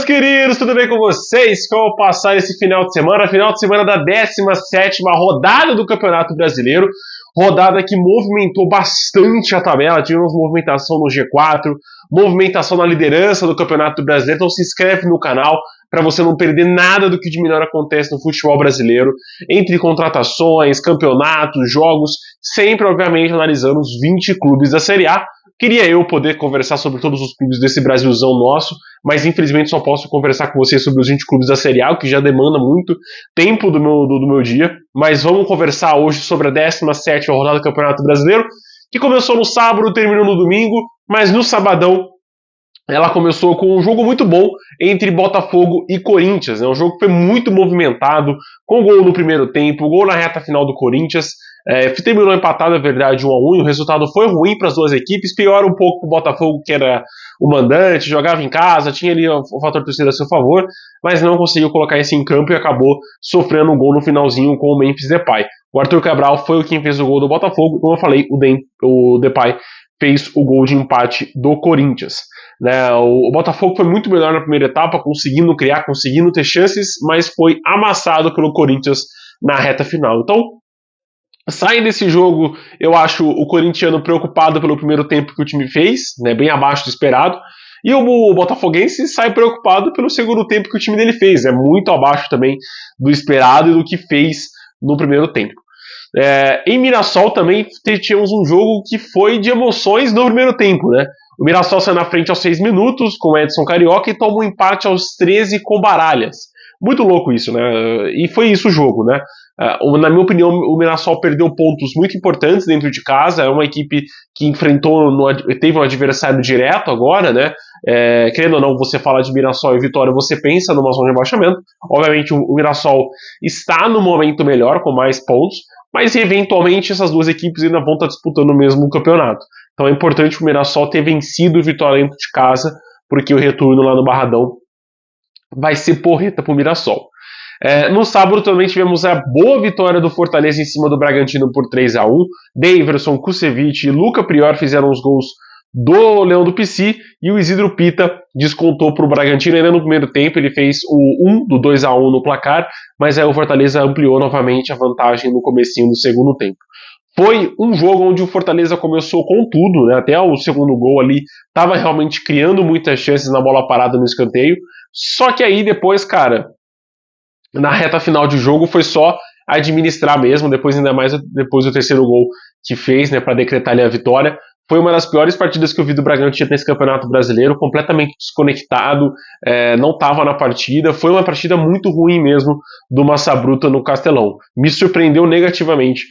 meus queridos, tudo bem com vocês? Como passar esse final de semana? Final de semana da 17ª rodada do Campeonato Brasileiro. Rodada que movimentou bastante a tabela. Tivemos movimentação no G4, movimentação na liderança do Campeonato Brasileiro. Então se inscreve no canal para você não perder nada do que de melhor acontece no futebol brasileiro. Entre contratações, campeonatos, jogos, sempre obviamente analisando os 20 clubes da Série A. Queria eu poder conversar sobre todos os clubes desse Brasilzão nosso, mas infelizmente só posso conversar com vocês sobre os 20 clubes da Série A, o que já demanda muito tempo do meu dia. Mas vamos conversar hoje sobre a 17ª rodada do Campeonato Brasileiro, que começou no sábado, terminou no domingo, mas no sabadão ela começou com um jogo muito bom entre Botafogo e Corinthians. Um jogo que foi muito movimentado, com gol no primeiro tempo, gol na reta final do Corinthians. Terminou empatado, é verdade, 1-1, e o resultado foi ruim para as duas equipes. Pior um pouco para o Botafogo, que era o mandante, jogava em casa, tinha ali o fator torcida a seu favor, mas não conseguiu colocar isso em campo e acabou sofrendo um gol no finalzinho com o Memphis Depay. O Arthur Cabral foi quem fez o gol do Botafogo, como eu falei, o Depay fez o gol de empate do Corinthians. O Botafogo foi muito melhor na primeira etapa, conseguindo criar, conseguindo ter chances, mas foi amassado pelo Corinthians na reta final. Então, sai desse jogo, eu acho o corintiano preocupado pelo primeiro tempo que o time fez, bem abaixo do esperado, e o botafoguense sai preocupado pelo segundo tempo que o time dele fez, muito abaixo também do esperado e do que fez no primeiro tempo. Em Mirassol também tínhamos um jogo que foi de emoções no primeiro tempo, O Mirassol saiu na frente aos 6 minutos com o Edson Carioca e tomou um empate aos 13 com Baralhas. Muito louco isso, E foi isso o jogo, Na minha opinião, o Mirassol perdeu pontos muito importantes dentro de casa. É uma equipe que teve um adversário direto agora, querendo ou não, você fala de Mirassol e Vitória, você pensa numa zona de rebaixamento. Obviamente o Mirassol está no momento melhor, com mais pontos, mas eventualmente essas duas equipes ainda vão estar disputando o mesmo campeonato. Então é importante o Mirassol ter vencido o Vitória dentro de casa, porque o retorno lá no Barradão vai ser porreta pro Mirassol. No sábado também tivemos a boa vitória do Fortaleza em cima do Bragantino por 3-1. Daverson, Kusevich e Luca Prior fizeram os gols do Leão do Pici, e o Isidro Pita descontou para o Bragantino ainda no primeiro tempo. Ele fez o 1 do 2-1 no placar, mas aí o Fortaleza ampliou novamente a vantagem no comecinho do segundo tempo. Foi um jogo onde o Fortaleza começou com tudo, Até o segundo gol ali estava realmente criando muitas chances na bola parada no escanteio, só que aí depois, na reta final de jogo foi só administrar mesmo, ainda mais depois do terceiro gol que fez, para decretar ali a vitória. Foi uma das piores partidas que eu vi do Bragantino nesse Campeonato Brasileiro, completamente desconectado, não estava na partida. Foi uma partida muito ruim mesmo do Massa Bruta no Castelão. Me surpreendeu negativamente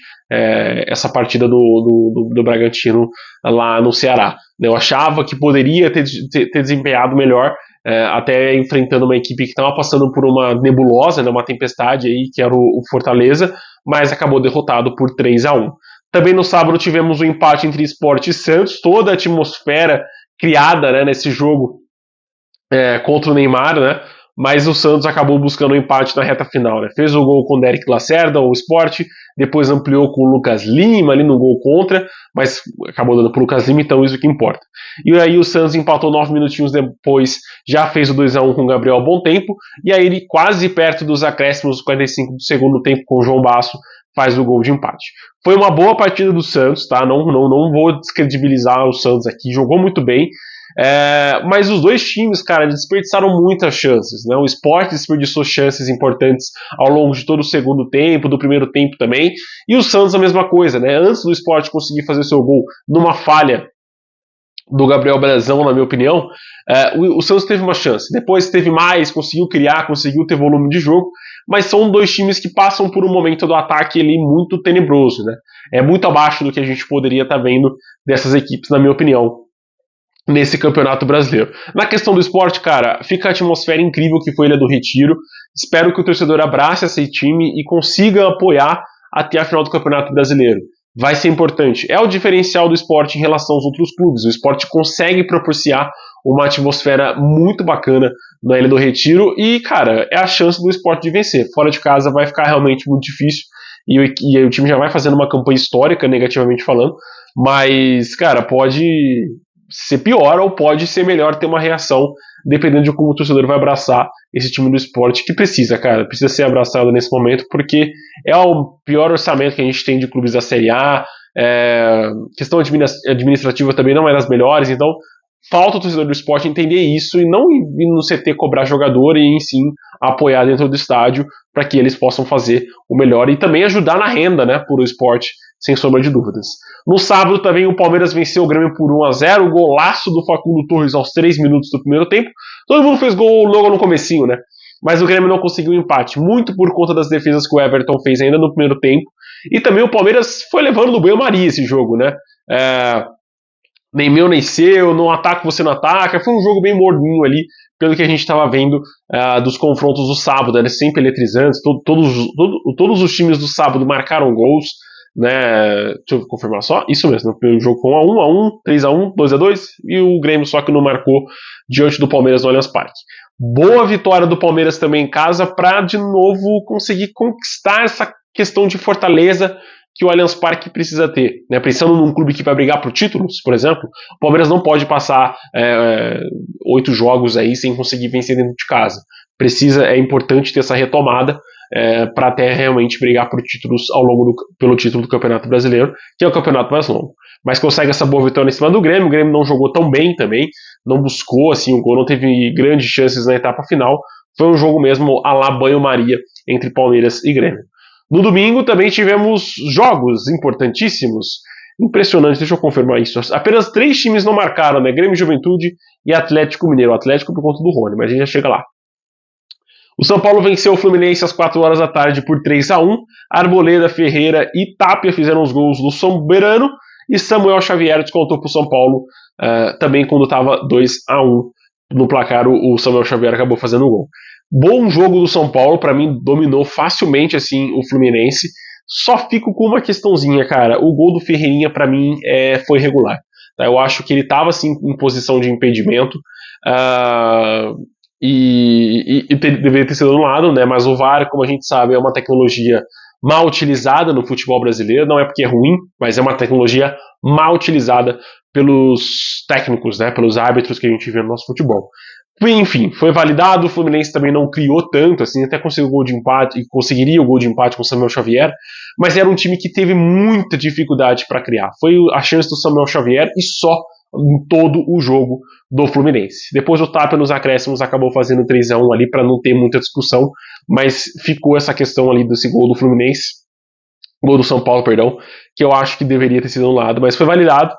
essa partida do Bragantino lá no Ceará. Eu achava que poderia ter desempenhado melhor, até enfrentando uma equipe que estava passando por uma nebulosa, uma tempestade aí, que era o Fortaleza, mas acabou derrotado por 3-1. Também no sábado tivemos um empate entre Sport e Santos, toda a atmosfera criada nesse jogo contra o Neymar, mas o Santos acabou buscando um empate na reta final. Fez o gol com o Derek Lacerda, o Sport, depois ampliou com o Lucas Lima ali no gol contra, mas acabou dando para o Lucas Lima, então isso que importa. E aí o Santos empatou 9 minutinhos depois, já fez o 2-1 com o Gabriel Bontempo, e aí ele quase perto dos acréscimos 45 do segundo tempo com o João Basso, faz o gol de empate. Foi uma boa partida do Santos, Não vou descredibilizar o Santos aqui, jogou muito bem, mas os dois times, desperdiçaram muitas chances, O Sport desperdiçou chances importantes ao longo de todo o segundo tempo, do primeiro tempo também, e o Santos a mesma coisa, Antes do Sport conseguir fazer seu gol numa falha do Gabriel Brazão, na minha opinião, o Santos teve uma chance, depois teve mais, conseguiu criar, conseguiu ter volume de jogo, mas são dois times que passam por um momento do ataque ali muito tenebroso, É muito abaixo do que a gente poderia estar vendo dessas equipes, na minha opinião, nesse Campeonato Brasileiro. Na questão do Sport, fica a atmosfera incrível que foi Ilha do Retiro. Espero que o torcedor abrace esse time e consiga apoiar até a final do Campeonato Brasileiro. Vai ser importante. É o diferencial do Sport em relação aos outros clubes. O Sport consegue propiciar uma atmosfera muito bacana na Ilha do Retiro e, é a chance do Sport de vencer. Fora de casa vai ficar realmente muito difícil e o time já vai fazendo uma campanha histórica, negativamente falando, mas, pode ser pior ou pode ser melhor ter uma reação, dependendo de como o torcedor vai abraçar esse time do esporte, que precisa, cara, precisa ser abraçado nesse momento, porque é o pior orçamento que a gente tem de clubes da Série A, questão administrativa também não é das melhores, então falta o torcedor do esporte entender isso e não ir no CT cobrar jogador e sim apoiar dentro do estádio para que eles possam fazer o melhor e também ajudar na renda, né, por o esporte, sem sombra de dúvidas. No sábado também o Palmeiras venceu o Grêmio por 1-0, golaço do Facundo Torres aos 3 minutos do primeiro tempo. Todo mundo fez gol logo no comecinho, né? Mas o Grêmio não conseguiu empate, muito por conta das defesas que o Everton fez ainda no primeiro tempo. E também o Palmeiras foi levando no banho-maria esse jogo, né? Nem meu, nem seu, não ataca, você não ataca. Foi um jogo bem morninho ali, pelo que a gente estava vendo dos confrontos do sábado, né? Sempre eletrizantes. Todos os times do sábado marcaram gols, né? Deixa eu confirmar só. Isso mesmo, o jogo foi 1-1, 3-1, 2-2 e o Grêmio só que não marcou diante do Palmeiras no Allianz Parque. Boa vitória do Palmeiras também em casa para de novo conseguir conquistar essa questão de fortaleza que o Allianz Parque precisa ter, né? Pensando num clube que vai brigar por títulos, por exemplo, o Palmeiras não pode passar 8 jogos aí sem conseguir vencer dentro de casa. É importante ter essa retomada para até realmente brigar por títulos pelo título do Campeonato Brasileiro, que é o campeonato mais longo. Mas consegue essa boa vitória em cima do Grêmio. O Grêmio não jogou tão bem também, não buscou assim o gol, não teve grandes chances na etapa final. Foi um jogo mesmo à la banho-maria entre Palmeiras e Grêmio. No domingo também tivemos jogos importantíssimos. Impressionante, deixa eu confirmar isso. Apenas 3 times não marcaram, né? Grêmio, Juventude e Atlético Mineiro. O Atlético por conta do Rony, mas a gente já chega lá. O São Paulo venceu o Fluminense às 4 horas da tarde por 3-1. Arboleda, Ferreira e Tapia fizeram os gols do soberano. E Samuel Xavier descontou para o São Paulo também quando estava 2-1 no placar. O Samuel Xavier acabou fazendo o gol. Bom jogo do São Paulo, para mim dominou facilmente assim o Fluminense. Só fico com uma questãozinha, cara. O gol do Ferreirinha para mim foi regular. Tá? Eu acho que ele estava assim em posição de impedimento e deveria ter sido anulado, né? Mas o VAR, como a gente sabe, é uma tecnologia mal utilizada no futebol brasileiro. Não é porque é ruim, mas é uma tecnologia mal utilizada pelos técnicos, né? Pelos árbitros que a gente vê no nosso futebol. Enfim, foi validado, o Fluminense também não criou tanto, assim, até conseguiu o gol de empate, e conseguiria o gol de empate com o Samuel Xavier, mas era um time que teve muita dificuldade para criar. Foi a chance do Samuel Xavier e só em todo o jogo do Fluminense. Depois o Tapia nos acréscimos acabou fazendo 3-1 ali para não ter muita discussão, mas ficou essa questão ali desse gol do Fluminense, gol do São Paulo, perdão, que eu acho que deveria ter sido anulado, mas foi validado.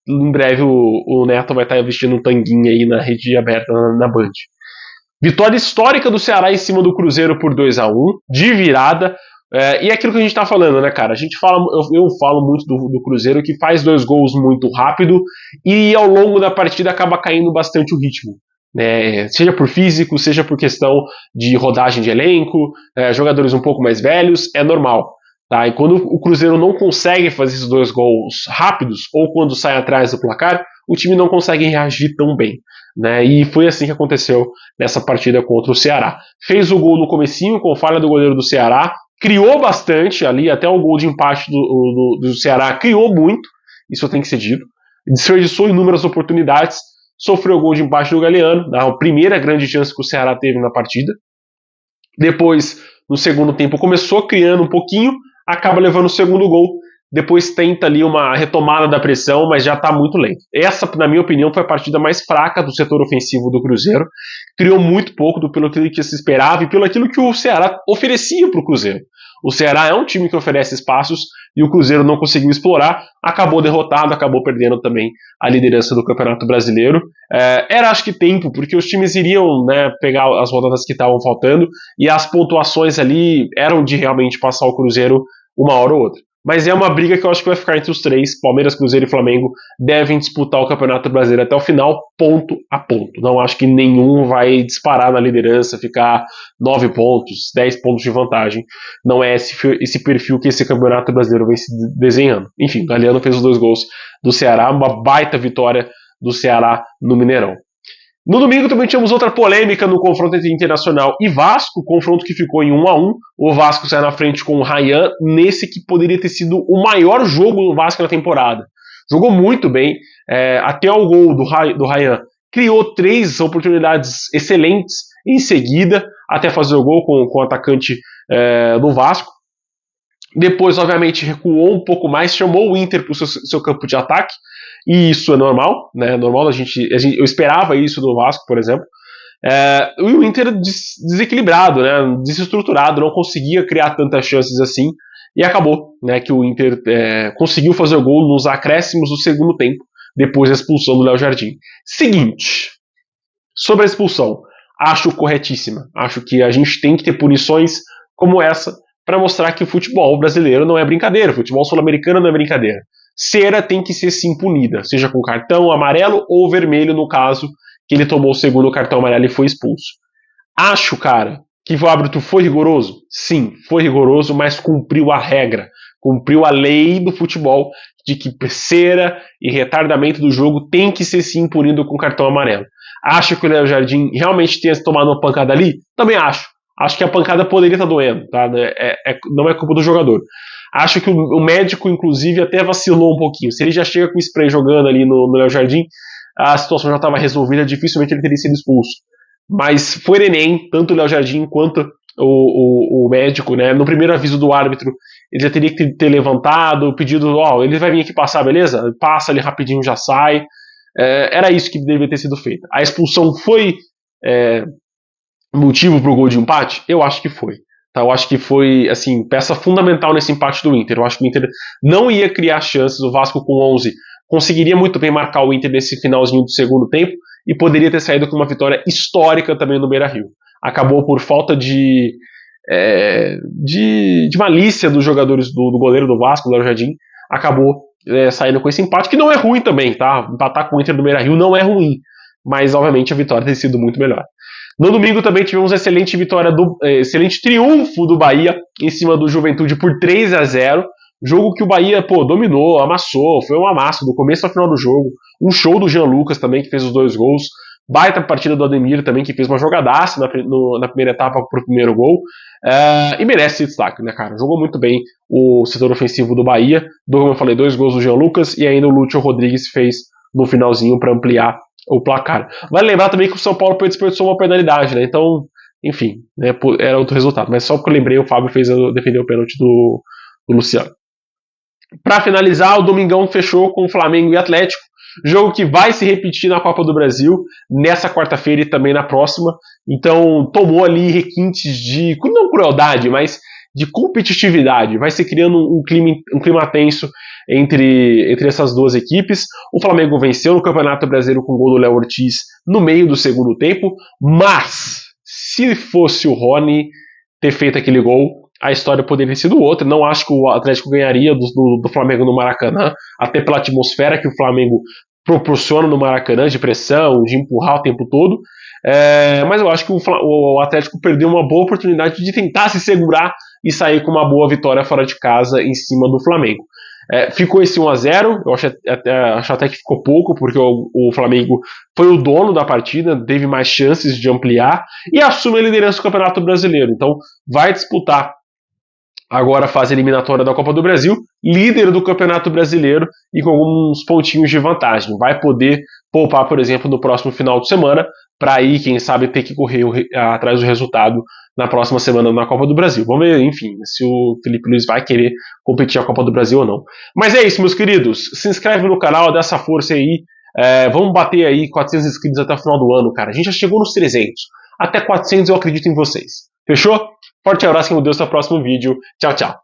Em breve o Neto vai estar vestindo um tanguinho aí na rede aberta na Band. Vitória histórica do Ceará em cima do Cruzeiro por 2-1, de virada. E é aquilo que a gente tá falando, né, cara? Eu falo muito do Cruzeiro, que faz 2 gols muito rápido e ao longo da partida acaba caindo bastante o ritmo. Seja por físico, seja por questão de rodagem de elenco, jogadores um pouco mais velhos, é normal. Tá? E quando o Cruzeiro não consegue fazer esses 2 gols rápidos, ou quando sai atrás do placar, o time não consegue reagir tão bem. Né? E foi assim que aconteceu nessa partida contra o Ceará. Fez o gol no comecinho, com falha do goleiro do Ceará, criou bastante ali, até o gol de empate do Ceará criou muito, isso tem que ser dito. Desperdiçou inúmeras oportunidades, sofreu o gol de empate do Galeano, a primeira grande chance que o Ceará teve na partida. Depois, no segundo tempo, começou criando um pouquinho, acaba levando o segundo gol, depois tenta ali uma retomada da pressão, mas já está muito lento. Essa, na minha opinião, foi a partida mais fraca do setor ofensivo do Cruzeiro. Criou muito pouco pelo que se esperava e pelo aquilo que o Ceará oferecia para o Cruzeiro. O Ceará é um time que oferece espaços e o Cruzeiro não conseguiu explorar, acabou derrotado, acabou perdendo também a liderança do Campeonato Brasileiro. Era, acho que, tempo, porque os times iriam, né, pegar as rodadas que estavam faltando e as pontuações ali eram de realmente passar o Cruzeiro uma hora ou outra. Mas é uma briga que eu acho que vai ficar entre os 3. Palmeiras, Cruzeiro e Flamengo devem disputar o Campeonato Brasileiro até o final, ponto a ponto. Não acho que nenhum vai disparar na liderança, ficar 9 pontos, 10 pontos de vantagem. Não é esse perfil que esse Campeonato Brasileiro vem se desenhando. Enfim, o Galeano fez os 2 gols do Ceará, uma baita vitória do Ceará no Mineirão. No domingo também tínhamos outra polêmica no confronto entre Internacional e Vasco, confronto que ficou em 1-1. O Vasco saiu na frente com o Ryan, nesse que poderia ter sido o maior jogo do Vasco na temporada. jogou muito bem, até o gol do Ryan, criou 3 oportunidades excelentes em seguida, até fazer o gol com o atacante do Vasco. Depois, obviamente, recuou um pouco mais, chamou o Inter para o seu campo de ataque, e isso é normal, né? Normal eu esperava isso do Vasco, por exemplo. E o Inter desequilibrado, né? Desestruturado, não conseguia criar tantas chances assim, e acabou, né? Que o Inter conseguiu fazer o gol nos acréscimos do segundo tempo, depois da expulsão do Léo Jardim. Seguinte, sobre a expulsão, acho corretíssima. Acho que a gente tem que ter punições como essa para mostrar que o futebol brasileiro não é brincadeira, o futebol sul-americano não é brincadeira. Cera tem que ser sim punida, seja com cartão amarelo ou vermelho, no caso que ele tomou o segundo cartão amarelo e foi expulso. Acho, cara, que o árbitro foi rigoroso? Sim, foi rigoroso, mas cumpriu a regra, cumpriu a lei do futebol de que cera e retardamento do jogo tem que ser sim punido com cartão amarelo. Acho que o Léo Jardim realmente tenha tomado uma pancada ali? Também acho. Acho que a pancada poderia estar doendo, tá? Não é culpa do jogador. Acho que o médico, inclusive, até vacilou um pouquinho. Se ele já chega com spray jogando ali no Léo Jardim, a situação já estava resolvida, dificilmente ele teria sido expulso. Mas foi neném, tanto o Léo Jardim quanto o médico, né? No primeiro aviso do árbitro, ele já teria que ter levantado, pedido, ele vai vir aqui passar, beleza? Passa ali rapidinho, já sai. Era isso que deveria ter sido feito. A expulsão foi motivo para o gol de empate? Eu acho que foi. Tá? Eu acho que foi, assim, peça fundamental nesse empate do Inter. Eu acho que o Inter não ia criar chances, o Vasco com 11 conseguiria muito bem marcar o Inter nesse finalzinho do segundo tempo e poderia ter saído com uma vitória histórica também no Beira-Rio. Acabou por falta de malícia dos jogadores do goleiro do Vasco, do Léo Jardim, acabou saindo com esse empate, que não é ruim também, tá? Empatar com o Inter do Beira-Rio não é ruim, mas obviamente a vitória tem sido muito melhor. No domingo também tivemos excelente excelente triunfo do Bahia em cima do Juventude por 3-0. Jogo que o Bahia, dominou, amassou, foi um amasso do começo ao final do jogo. Um show do Jean Lucas também, que fez os 2 gols. Baita partida do Ademir também, que fez uma jogadaça na primeira etapa pro primeiro gol. E merece esse destaque, né, cara? Jogou muito bem o setor ofensivo do Bahia. Como eu falei, 2 gols do Jean Lucas e ainda o Lúcio Rodrigues fez no finalzinho para ampliar o placar. Vale lembrar também que o São Paulo desperdiçou uma penalidade, né? Então, enfim, né, era outro resultado. Mas só porque eu lembrei, o Fábio defendeu o pênalti do Luciano. Para finalizar, o Domingão fechou com Flamengo e Atlético, jogo que vai se repetir na Copa do Brasil nessa quarta-feira e também na próxima. Então tomou ali requintes de, não crueldade, mas de competitividade. Vai se criando um clima tenso entre essas duas equipes. O Flamengo venceu no Campeonato Brasileiro com o gol do Léo Ortiz no meio do segundo tempo, mas se fosse o Rony ter feito aquele gol, a história poderia ter sido outra. Não acho que o Atlético ganharia do Flamengo no Maracanã, até pela atmosfera que o Flamengo proporciona no Maracanã, de pressão, de empurrar o tempo todo. Mas eu acho que o Atlético perdeu uma boa oportunidade de tentar se segurar e sair com uma boa vitória fora de casa em cima do Flamengo. Ficou esse 1-0, eu acho até que ficou pouco, porque o Flamengo foi o dono da partida, teve mais chances de ampliar e assume a liderança do Campeonato Brasileiro. Então vai disputar agora a fase eliminatória da Copa do Brasil, líder do Campeonato Brasileiro e com alguns pontinhos de vantagem. Vai poder poupar, por exemplo, no próximo final de semana, para aí, quem sabe, ter que correr atrás do resultado na próxima semana na Copa do Brasil. Vamos ver, enfim, se o Felipe Luiz vai querer competir a Copa do Brasil ou não. Mas é isso, meus queridos. Se inscreve no canal, dá essa força aí. Vamos bater aí 400 inscritos até o final do ano, cara. A gente já chegou nos 300. Até 400 eu acredito em vocês. Fechou? Forte abraço, com Deus, até o próximo vídeo. Tchau, tchau.